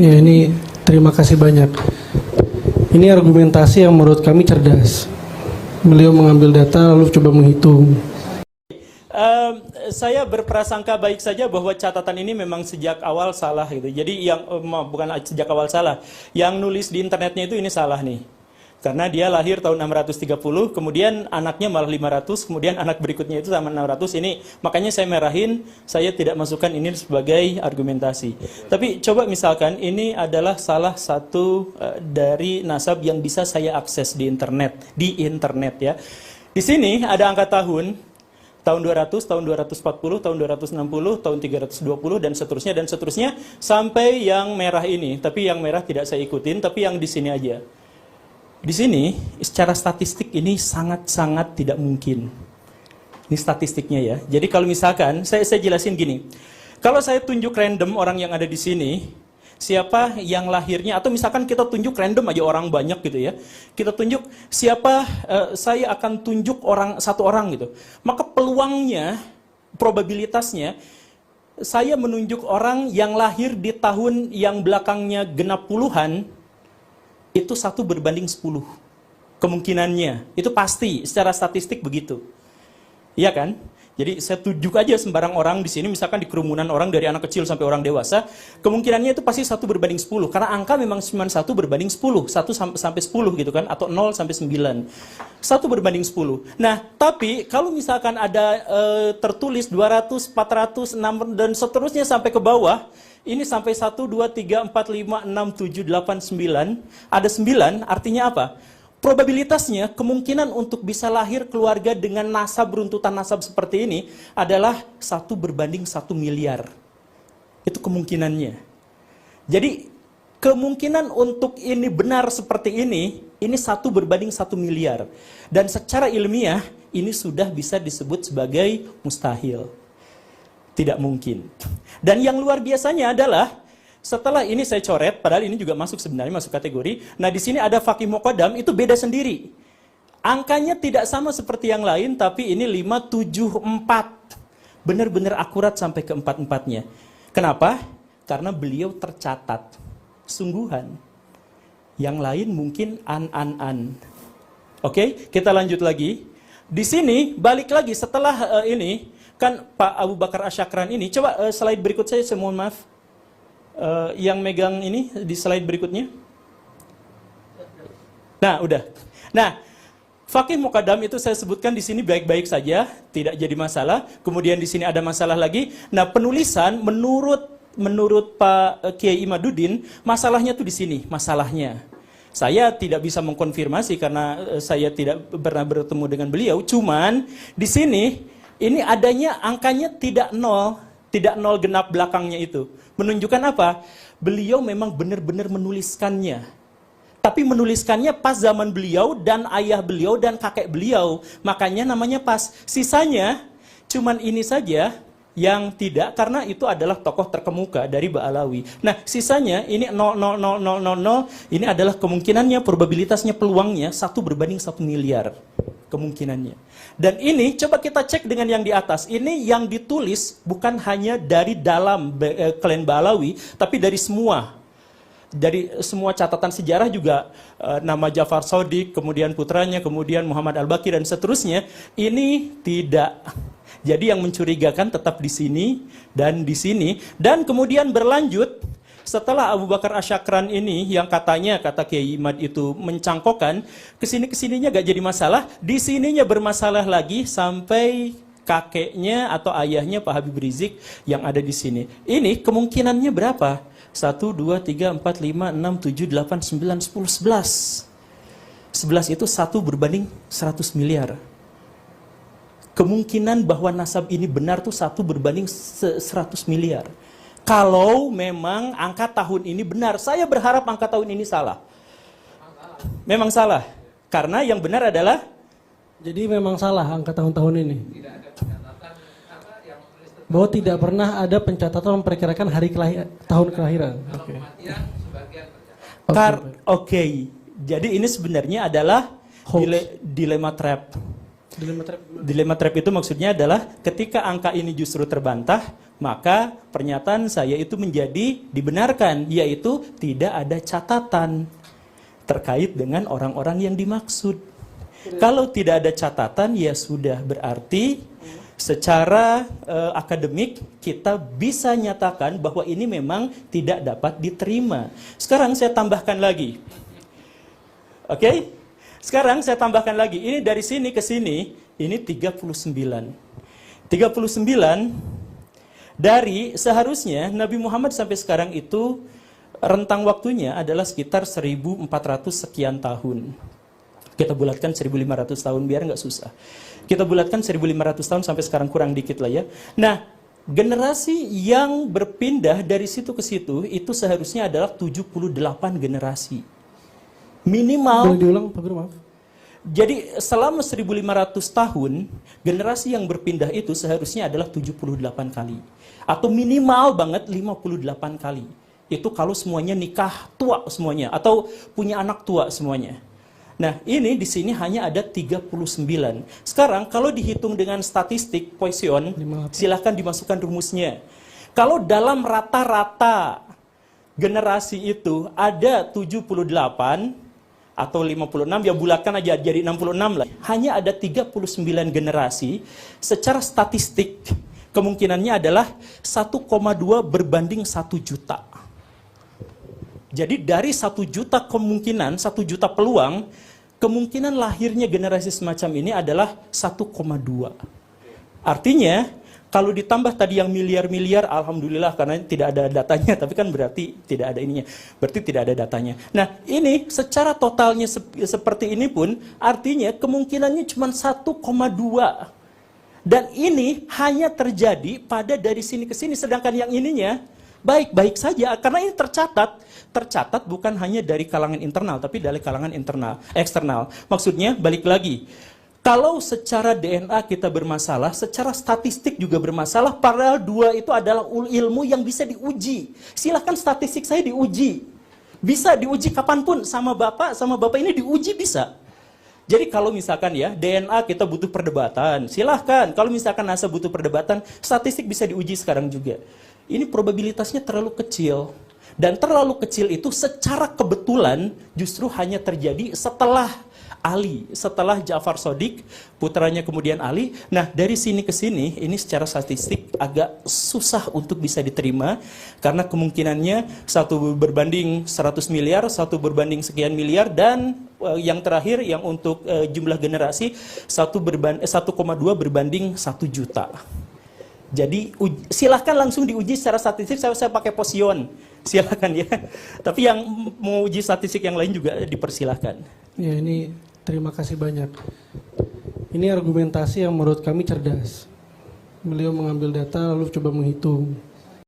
Ya, ini terima kasih banyak. Ini argumentasi yang menurut kami cerdas. Beliau mengambil data lalu coba menghitung. Saya berprasangka baik saja bahwa catatan ini memang sejak awal salah gitu. Jadi yang bukan sejak awal salah, yang nulis di internetnya itu ini salah nih. Karena dia lahir tahun 630, kemudian anaknya malah 500, kemudian anak berikutnya itu sama 600. Ini makanya saya merahin, saya tidak masukkan ini sebagai argumentasi. Tapi coba misalkan ini adalah salah satu dari nasab yang bisa saya akses di internet ya. Di sini ada angka tahun 200, tahun 240, tahun 260, tahun 320 dan seterusnya sampai yang merah ini. Tapi yang merah tidak saya ikutin, tapi yang di sini aja. Di sini, secara statistik ini sangat-sangat tidak mungkin. Ini statistiknya ya. Jadi kalau misalkan, saya jelasin gini. Kalau saya tunjuk random orang yang ada di sini, siapa yang lahirnya, atau misalkan kita tunjuk random aja orang banyak gitu ya. Kita tunjuk siapa, saya akan tunjuk satu orang gitu. Maka peluangnya, probabilitasnya, saya menunjuk orang yang lahir di tahun yang belakangnya genap puluhan, itu 1/10 kemungkinannya. Itu pasti, secara statistik begitu. Iya kan? Jadi saya tunjuk aja sembarang orang di sini, misalkan di kerumunan orang dari anak kecil sampai orang dewasa, kemungkinannya itu pasti 1/10. Karena angka memang cuma 1/10, 1 sampai 10 gitu kan, atau 0 sampai 9. 1/10. Nah, tapi kalau misalkan ada tertulis 200, 400, 6 dan seterusnya sampai ke bawah, ini sampai 1, 2, 3, 4, 5, 6, 7, 8, 9. Ada 9, artinya apa? Probabilitasnya, kemungkinan untuk bisa lahir keluarga dengan nasab, runtutan nasab seperti ini adalah 1/1 miliar. Itu kemungkinannya. Jadi, kemungkinan untuk ini benar seperti ini 1/1 miliar. Dan secara ilmiah, ini sudah bisa disebut sebagai mustahil. Tidak mungkin. Dan yang luar biasanya adalah setelah ini saya coret, padahal ini juga sebenarnya masuk kategori. Nah, di sini ada faqih muqaddam, itu beda sendiri. Angkanya tidak sama seperti yang lain, tapi ini 574. Benar-benar akurat sampai ke 4-4-nya. Kenapa? Karena beliau tercatat. Sungguhan. Yang lain mungkin an. Oke, kita lanjut lagi. Di sini, balik lagi setelah ini, kan Pak Abu Bakar Asyakran ini, coba slide berikut saya mohon maaf. Yang megang ini di slide berikutnya. Nah, udah. Nah, faqih muqaddam itu saya sebutkan di sini baik-baik saja, tidak jadi masalah. Kemudian di sini ada masalah lagi. Nah, penulisan menurut Pak Kiai Imaduddin, masalahnya tuh di sini, masalahnya. Saya tidak bisa mengkonfirmasi karena saya tidak pernah bertemu dengan beliau, cuman di sini ini adanya angkanya tidak nol genap belakangnya itu. Menunjukkan apa? Beliau memang benar-benar menuliskannya. Tapi menuliskannya pas zaman beliau dan ayah beliau dan kakek beliau. Makanya namanya pas. Sisanya cuman ini saja yang tidak, karena itu adalah tokoh terkemuka dari Ba'alawi. Nah, sisanya ini 0,00000, ini adalah kemungkinannya, probabilitasnya, peluangnya 1/1 miliar kemungkinannya. Dan ini coba kita cek dengan yang di atas. Ini yang ditulis bukan hanya dari dalam klan Ba'alawi, tapi dari semua. Dari semua catatan sejarah juga nama Ja'far Shadiq, kemudian putranya, kemudian Muhammad Al-Baqir dan seterusnya, ini tidak. Jadi yang mencurigakan tetap di sini dan di sini. Dan kemudian berlanjut, setelah Abu Bakar Asyakran ini yang katanya, kata Kiai Imad itu mencangkokkan, kesininya gak jadi masalah, di sininya bermasalah lagi sampai kakeknya atau ayahnya Pak Habib Rizik yang ada di sini. Ini kemungkinannya berapa? 1, 2, 3, 4, 5, 6, 7, 8, 9, 10, 11. 11 itu 1/100 miliar. Kemungkinan bahwa nasab ini benar tuh 1/100 miliar. Kalau memang angka tahun ini benar, saya berharap angka tahun ini salah. Memang salah. Karena yang benar adalah, jadi memang salah angka tahun-tahun ini. Bahwa tidak pernah ada pencatatan memperkirakan tahun kelahiran. Oke. Jadi ini sebenarnya adalah dilema trap. Dilema trap itu maksudnya adalah ketika angka ini justru terbantah, maka pernyataan saya itu menjadi dibenarkan, yaitu tidak ada catatan terkait dengan orang-orang yang dimaksud. Kalau tidak ada catatan, ya sudah berarti secara akademik kita bisa nyatakan bahwa ini memang tidak dapat diterima. Sekarang saya tambahkan lagi. Oke? Sekarang saya tambahkan lagi. Ini dari sini ke sini, ini 39. 39 dari seharusnya Nabi Muhammad sampai sekarang itu rentang waktunya adalah sekitar 1400 sekian tahun. Kita bulatkan 1500 tahun biar nggak susah. Kita bulatkan 1500 tahun sampai sekarang kurang dikit lah ya. Nah, generasi yang berpindah dari situ ke situ itu seharusnya adalah 78 generasi. Minimal. Boleh diulang Pak Guru, maaf. Jadi selama 1500 tahun, generasi yang berpindah itu seharusnya adalah 78 kali. Atau minimal banget 58 kali. Itu kalau semuanya nikah tua semuanya. Atau punya anak tua semuanya. Nah, ini di sini hanya ada 39. Sekarang kalau dihitung dengan statistik Poisson, silahkan dimasukkan rumusnya. Kalau dalam rata-rata generasi itu ada 78 atau 56, ya bulatkan aja jadi 66 lah. Hanya ada 39 generasi, secara statistik kemungkinannya adalah 1,2 berbanding 1 juta. Jadi dari 1 juta kemungkinan, 1 juta peluang, kemungkinan lahirnya generasi semacam ini adalah 1,2. Artinya, kalau ditambah tadi yang miliar-miliar, alhamdulillah karena tidak ada datanya, tapi kan berarti tidak ada ininya, berarti tidak ada datanya. Nah, ini secara totalnya seperti ini pun, artinya kemungkinannya cuma 1,2. Dan ini hanya terjadi pada dari sini ke sini, sedangkan yang ininya baik-baik saja, karena ini tercatat bukan hanya dari kalangan internal, tapi dari kalangan eksternal. Maksudnya, balik lagi, kalau secara DNA kita bermasalah, secara statistik juga bermasalah, padahal dua itu adalah ilmu yang bisa diuji. Silahkan statistik saya diuji. Bisa diuji kapanpun, sama bapak ini diuji bisa. Jadi kalau misalkan ya, DNA kita butuh perdebatan, silahkan. Kalau misalkan NASA butuh perdebatan, statistik bisa diuji sekarang juga. Ini probabilitasnya terlalu kecil. Dan terlalu kecil itu secara kebetulan justru hanya terjadi setelah Ali, setelah Ja'far Shadiq, putranya kemudian Ali. Nah, dari sini ke sini, ini secara statistik agak susah untuk bisa diterima, karena kemungkinannya satu berbanding 100 miliar, satu berbanding sekian miliar, dan yang terakhir, yang untuk jumlah generasi, 1,2 berbanding 1 juta. Jadi silahkan langsung diuji secara statistik, saya pakai Poisson, silahkan ya. Tapi yang mau uji statistik yang lain juga dipersilahkan. Ya, ini terima kasih banyak. Ini argumentasi yang menurut kami cerdas. Beliau mengambil data lalu coba menghitung.